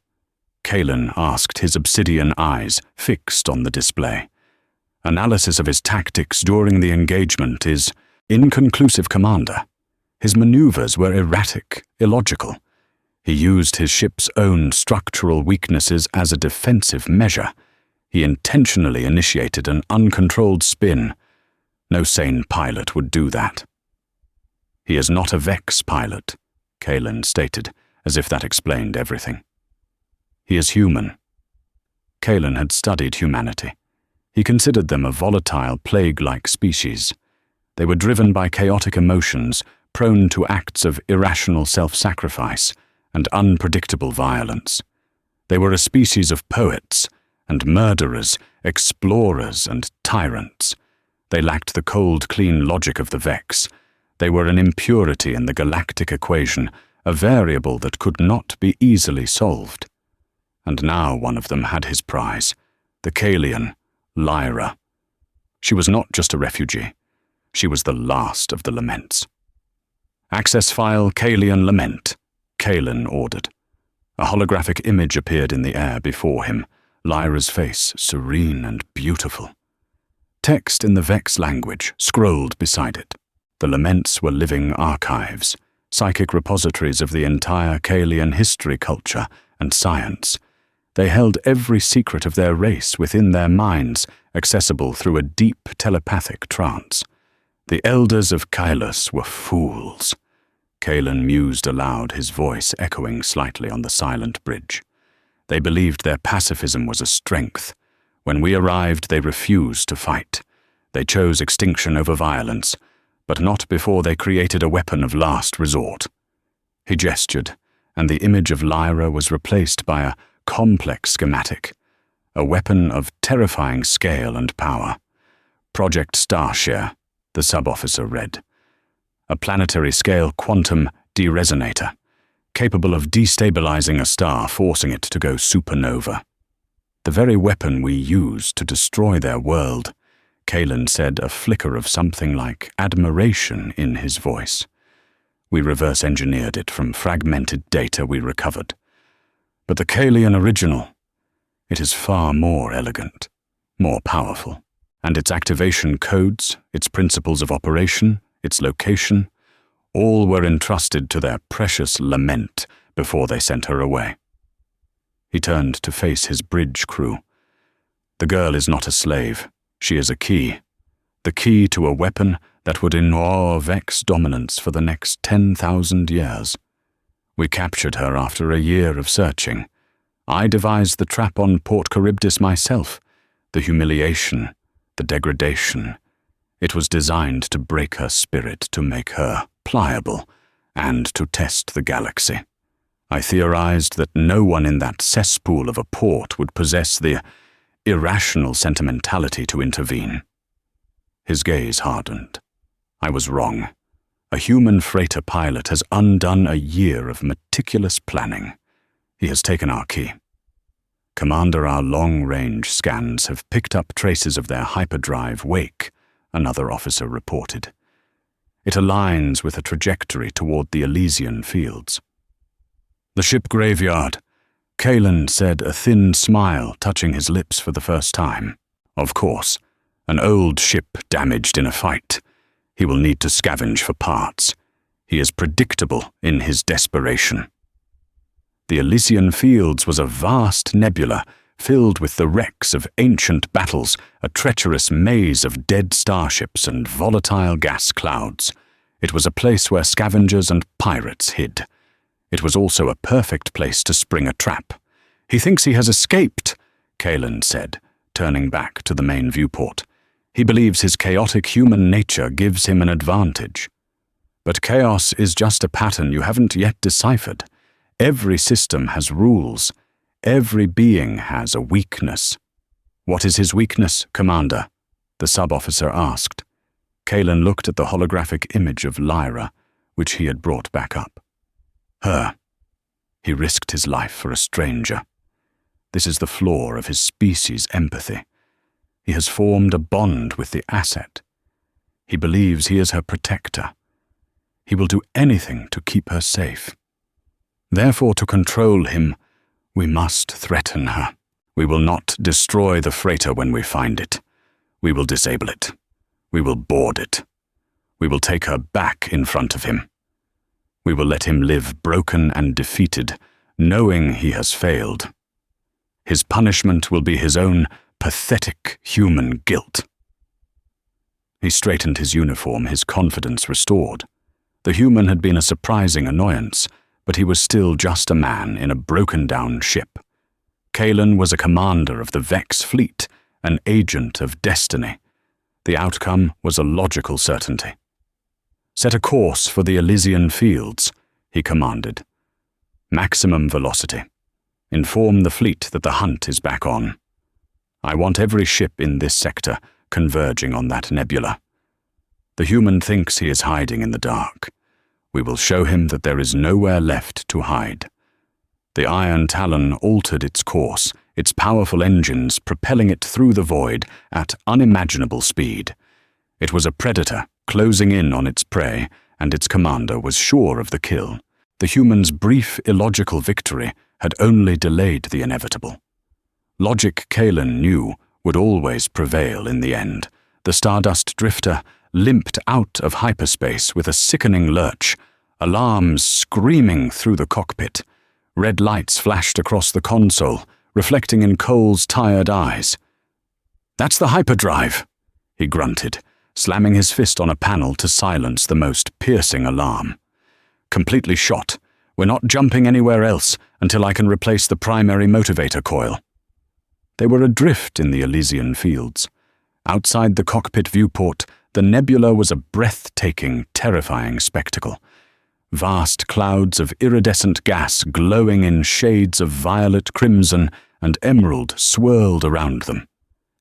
Kalen asked, his obsidian eyes fixed on the display. "Analysis of his tactics during the engagement is inconclusive, Commander. His maneuvers were erratic, illogical. He used his ship's own structural weaknesses as a defensive measure. He intentionally initiated an uncontrolled spin. No sane pilot would do that." "He is not a Vex pilot," Kalen stated, as if that explained everything. "He is human." Kalen had studied humanity. He considered them a volatile, plague-like species. They were driven by chaotic emotions, prone to acts of irrational self-sacrifice and unpredictable violence. They were a species of poets and murderers, explorers and tyrants. They lacked the cold, clean logic of the Vex. They were an impurity in the galactic equation, a variable that could not be easily solved. And now one of them had his prize, the Kalian, Lyra. She was not just a refugee. She was the last of the laments. "Access file Kalian lament," Kalen ordered. A holographic image appeared in the air before him, Lyra's face serene and beautiful. Text in the Vex language scrolled beside it. The laments were living archives, psychic repositories of the entire Kalian history, culture, and science. They held every secret of their race within their minds, accessible through a deep telepathic trance. The elders of Kylus were fools. Kalen mused aloud, his voice echoing slightly on the silent bridge. They believed their pacifism was a strength. When we arrived, they refused to fight. They chose extinction over violence, but not before they created a weapon of last resort. He gestured, and the image of Lyra was replaced by a complex schematic, a weapon of terrifying scale and power. "Project Starshare," the sub-officer read. "A planetary-scale quantum deresonator, capable of destabilizing a star, forcing it to go supernova. The very weapon we use to destroy their world," Kalen said, a flicker of something like admiration in his voice. "We reverse-engineered it from fragmented data we recovered. But the Kalian original, it is far more elegant, more powerful, and its activation codes, its principles of operation, its location, all were entrusted to their precious lament before they sent her away." He turned to face his bridge crew. "The girl is not a slave. She is a key. The key to a weapon that would ensure Vex dominance for the next 10,000 years. We captured her after a year of searching. I devised the trap on Port Charybdis myself. The humiliation, the degradation. It was designed to break her spirit, to make her pliable, and to test the galaxy. I theorized that no one in that cesspool of a port would possess the irrational sentimentality to intervene." His gaze hardened. "I was wrong. A human freighter pilot has undone a year of meticulous planning. He has taken our key. Commander, our long-range scans have picked up traces of their hyperdrive wake," another officer reported. "It aligns with a trajectory toward the Elysian fields." "The ship graveyard," Kalen said, a thin smile touching his lips for the first time. "Of course, an old ship damaged in a fight. He will need to scavenge for parts. He is predictable in his desperation." The Elysian Fields was a vast nebula filled with the wrecks of ancient battles, a treacherous maze of dead starships and volatile gas clouds. It was a place where scavengers and pirates hid. It was also a perfect place to spring a trap. "He thinks he has escaped," Kalen said, turning back to the main viewport. "He believes his chaotic human nature gives him an advantage. But chaos is just a pattern you haven't yet deciphered. Every system has rules. Every being has a weakness." "What is his weakness, Commander?" the sub-officer asked. Kalen looked at the holographic image of Lyra, which he had brought back up. Her. He risked his life for a stranger. This is the flaw of his species' empathy. He has formed a bond with the asset. He believes he is her protector. He will do anything to keep her safe. Therefore, to control him, we must threaten her. We will not destroy the freighter when we find it. We will disable it. We will board it. We will take her back in front of him. We will let him live broken and defeated, knowing he has failed. His punishment will be his own pathetic human guilt. He straightened his uniform, his confidence restored. The human had been a surprising annoyance, but he was still just a man in a broken-down ship. Kalen was a commander of the Vex fleet, an agent of destiny. The outcome was a logical certainty. "Set a course for the Elysian fields," he commanded. "Maximum velocity. Inform the fleet that the hunt is back on. I want every ship in this sector converging on that nebula. The human thinks he is hiding in the dark. We will show him that there is nowhere left to hide." The Iron Talon altered its course, its powerful engines propelling it through the void at unimaginable speed. It was a predator closing in on its prey, and its commander was sure of the kill. The human's brief, illogical victory had only delayed the inevitable. Logic, Kalen knew, would always prevail in the end. The Stardust Drifter limped out of hyperspace with a sickening lurch, alarms screaming through the cockpit. Red lights flashed across the console, reflecting in Cole's tired eyes. "That's the hyperdrive," he grunted, slamming his fist on a panel to silence the most piercing alarm. "Completely shot. We're not jumping anywhere else until I can replace the primary motivator coil." They were adrift in the Elysian fields. Outside the cockpit viewport, the nebula was a breathtaking, terrifying spectacle. Vast clouds of iridescent gas glowing in shades of violet, crimson, and emerald swirled around them.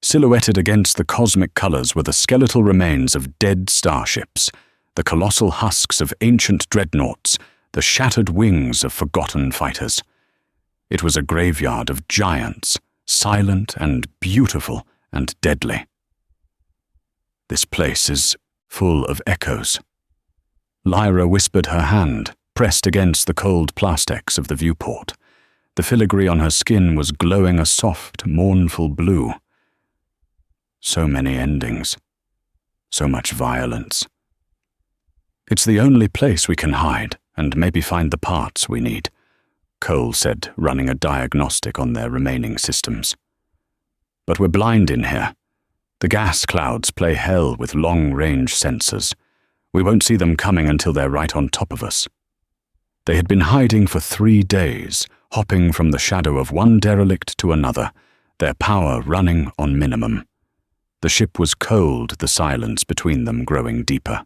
Silhouetted against the cosmic colors were the skeletal remains of dead starships, the colossal husks of ancient dreadnoughts, the shattered wings of forgotten fighters. It was a graveyard of giants, silent and beautiful and deadly. "This place is full of echoes." Lyra whispered, her hand pressed against the cold plastex of the viewport. The filigree on her skin was glowing a soft, mournful blue. So many endings. So much violence. "It's the only place we can hide and maybe find the parts we need," Cole said, running a diagnostic on their remaining systems. "But we're blind in here. The gas clouds play hell with long-range sensors. We won't see them coming until they're right on top of us." They had been hiding for 3 days, hopping from the shadow of one derelict to another, their power running on minimum. The ship was cold, the silence between them growing deeper.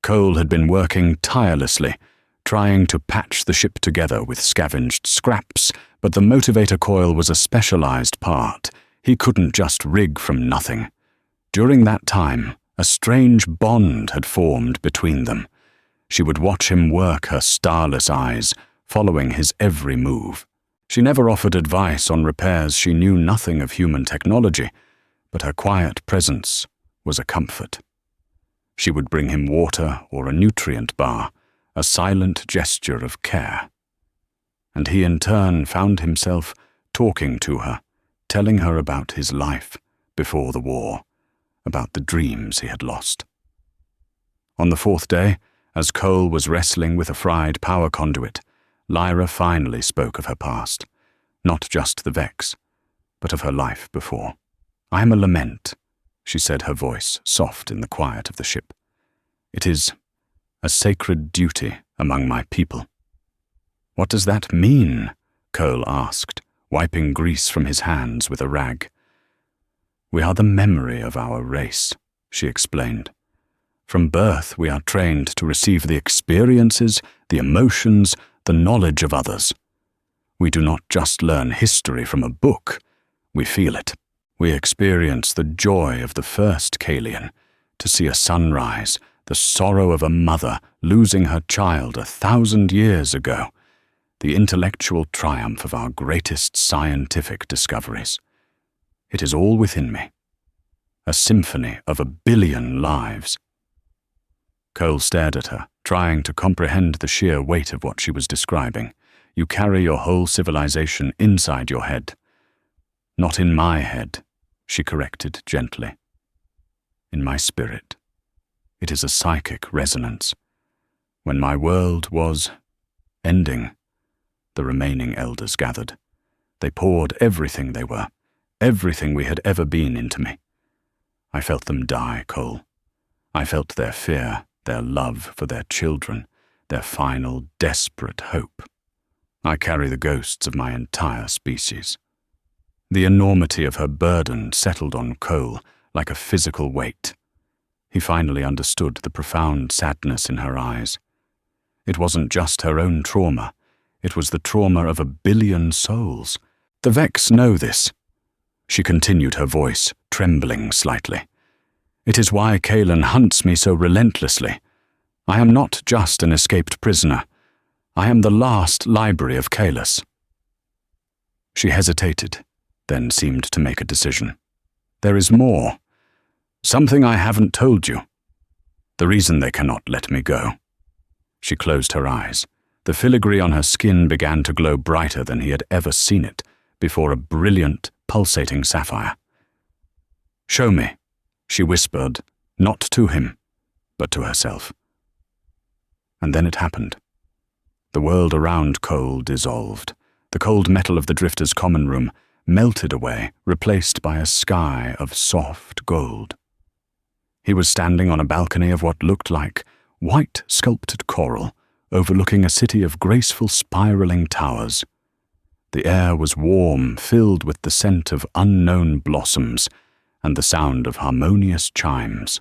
Cole had been working tirelessly, trying to patch the ship together with scavenged scraps, but the motivator coil was a specialized part. He couldn't just rig from nothing. During that time, a strange bond had formed between them. She would watch him work her starless eyes, following his every move. She never offered advice on repairs. She knew nothing of human technology, but her quiet presence was a comfort. She would bring him water or a nutrient bar, a silent gesture of care. And he in turn found himself talking to her, telling her about his life before the war, about the dreams he had lost. On the 4th day, as Cole was wrestling with a fried power conduit, Lyra finally spoke of her past, not just the Vex, but of her life before. "I am a lament," she said, her voice soft in the quiet of the ship. "It is a sacred duty among my people. What does that mean? Cole asked, wiping grease from his hands with a rag. We are the memory of our race, she explained. From birth we are trained to receive the experiences, the emotions, the knowledge of others. We do not just learn history from a book, we feel it. We experience the joy of the first Kalian, to see a sunrise, the sorrow of a mother losing her child 1,000 years ago, the intellectual triumph of our greatest scientific discoveries. It is all within me, a symphony of 1 billion lives. Cole stared at her, trying to comprehend the sheer weight of what she was describing. You carry your whole civilization inside your head. Not in my head, she corrected gently. In my spirit. It is a psychic resonance. When my world was ending, the remaining elders gathered. They poured everything they were, everything we had ever been into me. I felt them die, Cole. I felt their fear, their love for their children, their final, desperate hope. I carry the ghosts of my entire species. The enormity of her burden settled on Cole like a physical weight. He finally understood the profound sadness in her eyes. It wasn't just her own trauma. It was the trauma of 1 billion souls. The Vex know this. She continued, her voice trembling slightly. It is why Kaelan hunts me so relentlessly. I am not just an escaped prisoner. I am the last library of Kaelas. She hesitated, then seemed to make a decision. There is more. Something I haven't told you. The reason they cannot let me go. She closed her eyes. The filigree on her skin began to glow brighter than he had ever seen it before, a brilliant, pulsating sapphire. Show me, she whispered, not to him, but to herself. And then it happened. The world around Cole dissolved. The cold metal of the drifter's common room melted away, replaced by a sky of soft gold. He was standing on a balcony of what looked like white sculpted coral, overlooking a city of graceful spiraling towers. The air was warm, filled with the scent of unknown blossoms and the sound of harmonious chimes.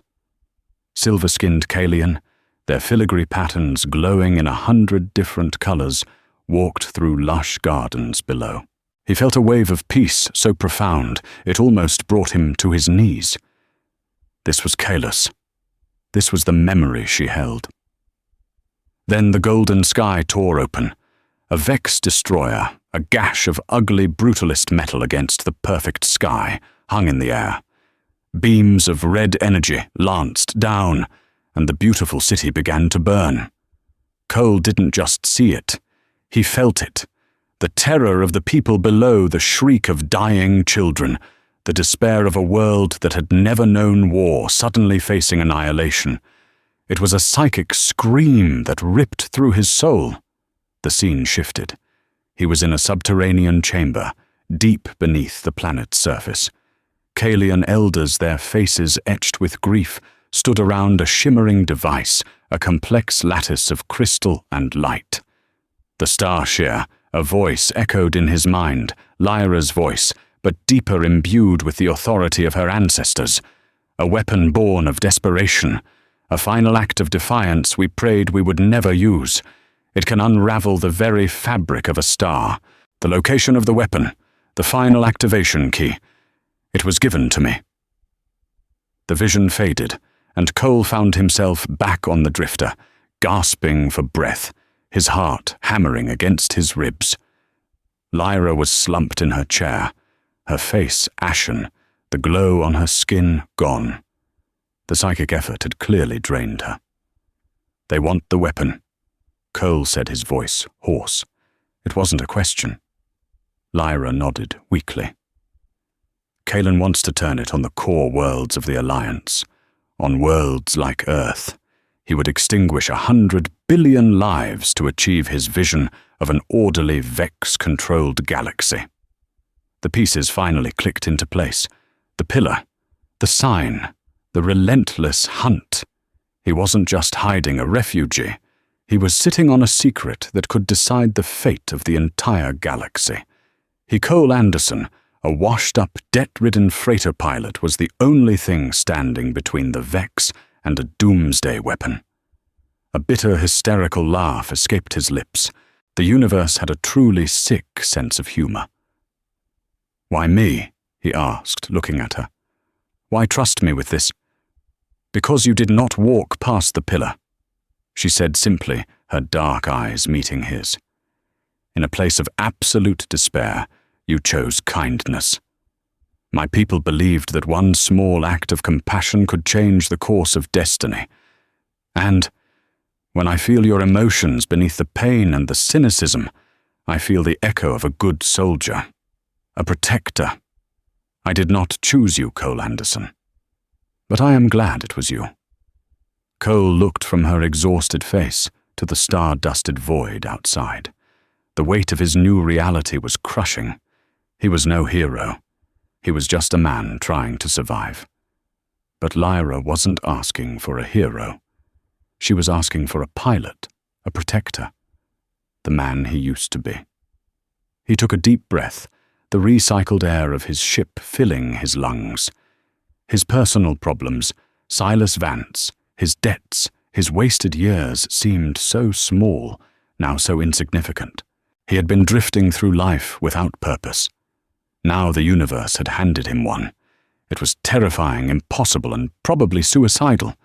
Silver-skinned Kalian, their filigree patterns glowing in 100 different colors, walked through lush gardens below. He felt a wave of peace so profound it almost brought him to his knees. This was Kaelas. This was the memory she held. Then the golden sky tore open. A Vex destroyer, a gash of ugly brutalist metal against the perfect sky, hung in the air. Beams of red energy lanced down, and the beautiful city began to burn. Cole didn't just see it, he felt it. The terror of the people below, the shriek of dying children, the despair of a world that had never known war suddenly facing annihilation. It was a psychic scream that ripped through his soul. The scene shifted. He was in a subterranean chamber, deep beneath the planet's surface. Kalian elders, their faces etched with grief, stood around a shimmering device, a complex lattice of crystal and light. The Starshear, a voice echoed in his mind, Lyra's voice, but deeper imbued with the authority of her ancestors. A weapon born of desperation, a final act of defiance we prayed we would never use. It can unravel the very fabric of a star. The location of the weapon, the final activation key. It was given to me. The vision faded, and Cole found himself back on the drifter, gasping for breath, his heart hammering against his ribs. Lyra was slumped in her chair, her face ashen, the glow on her skin gone. The psychic effort had clearly drained her. They want the weapon, Cole said, his voice hoarse. It wasn't a question. Lyra nodded weakly. Kaelan wants to turn it on the core worlds of the Alliance, on worlds like Earth. He would extinguish 100 billion lives to achieve his vision of an orderly Vex-controlled galaxy. The pieces finally clicked into place. The pillar, the sign, the relentless hunt. He wasn't just hiding a refugee. He was sitting on a secret that could decide the fate of the entire galaxy. Cole Anderson, a washed-up, debt-ridden freighter pilot, was the only thing standing between the Vex and a doomsday weapon. A bitter, hysterical laugh escaped his lips. The universe had a truly sick sense of humor. "Why me?" he asked, looking at her. "Why trust me with this?" "Because you did not walk past the pillar," she said simply, her dark eyes meeting his. "In a place of absolute despair, you chose kindness. My people believed that one small act of compassion could change the course of destiny. And when I feel your emotions beneath the pain and the cynicism, I feel the echo of a good soldier, a protector. I did not choose you, Cole Anderson. But I am glad it was you." Cole looked from her exhausted face to the star-dusted void outside. The weight of his new reality was crushing. He was no hero. He was just a man trying to survive. But Lyra wasn't asking for a hero. She was asking for a pilot, a protector, the man he used to be. He took a deep breath, the recycled air of his ship filling his lungs. His personal problems, Silas Vance, his debts, his wasted years seemed so small, now so insignificant. He had been drifting through life without purpose. Now the universe had handed him one. It was terrifying, impossible, and probably suicidal.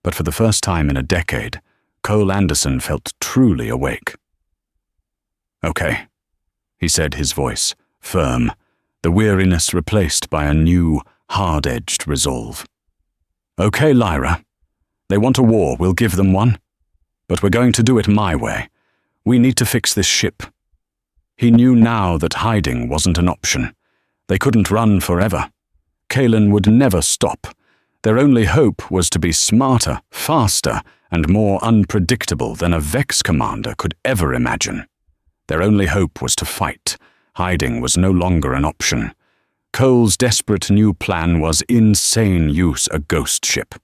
But for the first time in a decade, Cole Anderson felt truly awake. "Okay," he said, his voice firm, the weariness replaced by a new, hard-edged resolve. "Okay, Lyra. They want a war, we'll give them one. But we're going to do it my way. We need to fix this ship." He knew now that hiding wasn't an option. They couldn't run forever. Kalen would never stop. Their only hope was to be smarter, faster, and more unpredictable than a Vex commander could ever imagine. Their only hope was to fight. Hiding was no longer an option. Cole's desperate new plan was insane use a ghost ship.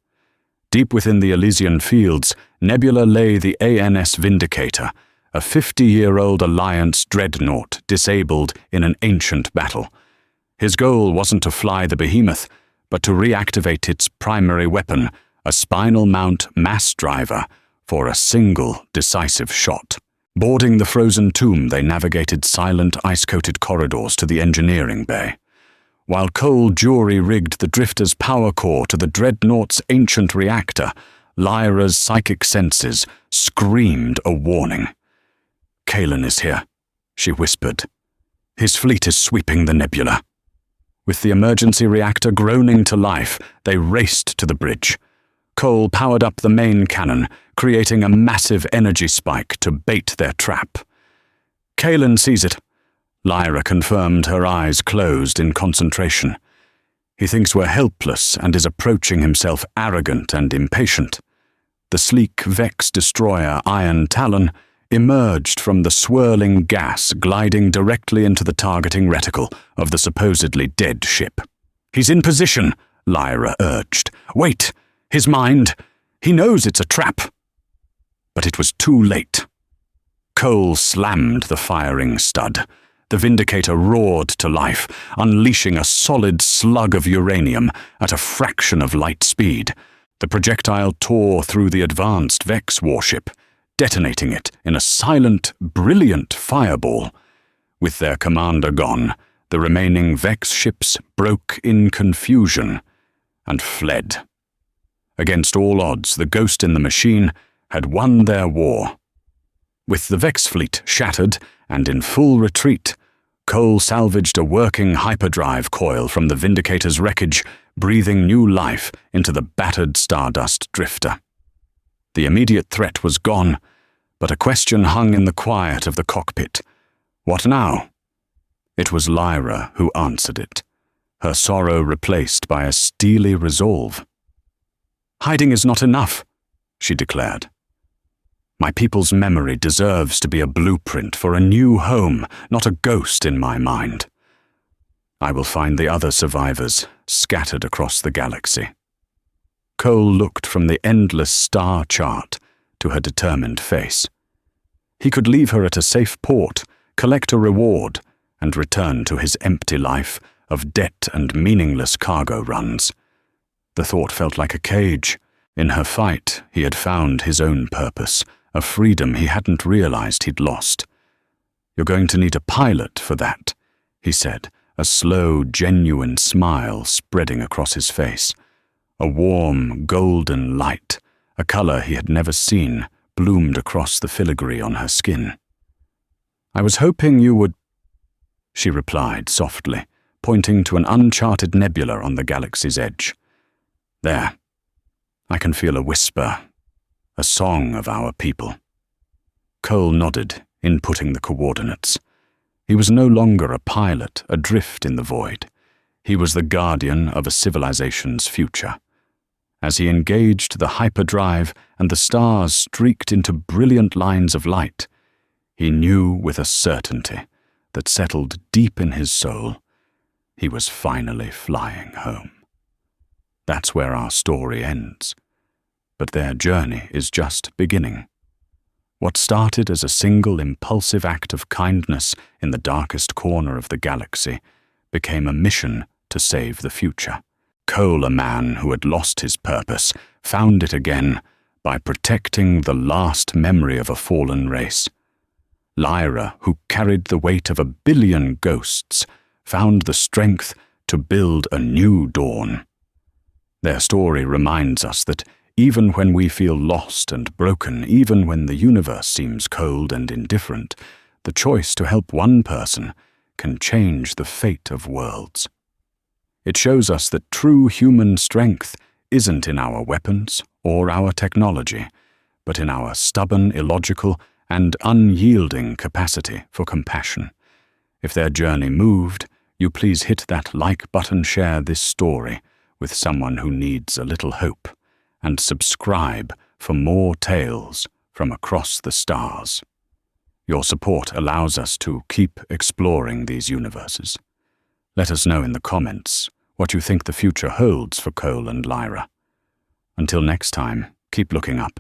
Deep within the Elysian fields, Nebula lay the ANS Vindicator, a 50-year-old Alliance dreadnought disabled in an ancient battle. His goal wasn't to fly the behemoth, but to reactivate its primary weapon, a spinal mount mass driver, for a single decisive shot. Boarding the frozen tomb, they navigated silent, ice-coated corridors to the engineering bay. While Cole jury-rigged the drifter's power core to the dreadnought's ancient reactor, Lyra's psychic senses screamed a warning. "Kalen is here," she whispered. "His fleet is sweeping the nebula." With the emergency reactor groaning to life, they raced to the bridge. Cole powered up the main cannon, creating a massive energy spike to bait their trap. "Kalen sees it," Lyra confirmed, her eyes closed in concentration. "He thinks we're helpless and is approaching himself arrogant and impatient." The sleek Vex destroyer Iron Talon emerged from the swirling gas, gliding directly into the targeting reticle of the supposedly dead ship. "He's in position," Lyra urged. "Wait! His mind! He knows it's a trap!" But it was too late. Cole slammed the firing stud. The Vindicator roared to life, unleashing a solid slug of uranium at a fraction of light speed. The projectile tore through the advanced Vex warship, detonating it in a silent, brilliant fireball. With their commander gone, the remaining Vex ships broke in confusion and fled. Against all odds, the ghost in the machine had won their war. With the Vex fleet shattered and in full retreat, Cole salvaged a working hyperdrive coil from the Vindicator's wreckage, breathing new life into the battered Stardust drifter. The immediate threat was gone, but a question hung in the quiet of the cockpit. What now? It was Lyra who answered it, her sorrow replaced by a steely resolve. "Hiding is not enough," she declared. "My people's memory deserves to be a blueprint for a new home, not a ghost in my mind. I will find the other survivors scattered across the galaxy." Cole looked from the endless star chart to her determined face. He could leave her at a safe port, collect a reward, and return to his empty life of debt and meaningless cargo runs. The thought felt like a cage. In her fight, he had found his own purpose, a freedom he hadn't realized he'd lost. "You're going to need a pilot for that," he said, a slow, genuine smile spreading across his face. A warm, golden light, a color he had never seen, bloomed across the filigree on her skin. "I was hoping you would," she replied softly, pointing to an uncharted nebula on the galaxy's edge. "There. I can feel a whisper, a song of our people." Cole nodded, inputting the coordinates. He was no longer a pilot adrift in the void. He was the guardian of a civilization's future. As he engaged the hyperdrive and the stars streaked into brilliant lines of light, he knew with a certainty that settled deep in his soul he was finally flying home. That's where our story ends. But their journey is just beginning. What started as a single impulsive act of kindness in the darkest corner of the galaxy became a mission to save the future. Cole, a man who had lost his purpose, found it again by protecting the last memory of a fallen race. Lyra, who carried the weight of 1 billion ghosts, found the strength to build a new dawn. Their story reminds us that even when we feel lost and broken, even when the universe seems cold and indifferent, the choice to help one person can change the fate of worlds. It shows us that true human strength isn't in our weapons or our technology, but in our stubborn, illogical, and unyielding capacity for compassion. If their journey moved, you please hit that like button, share this story with someone who needs a little hope, and subscribe for more tales from across the stars. Your support allows us to keep exploring these universes. Let us know in the comments what you think the future holds for Cole and Lyra. Until next time, keep looking up.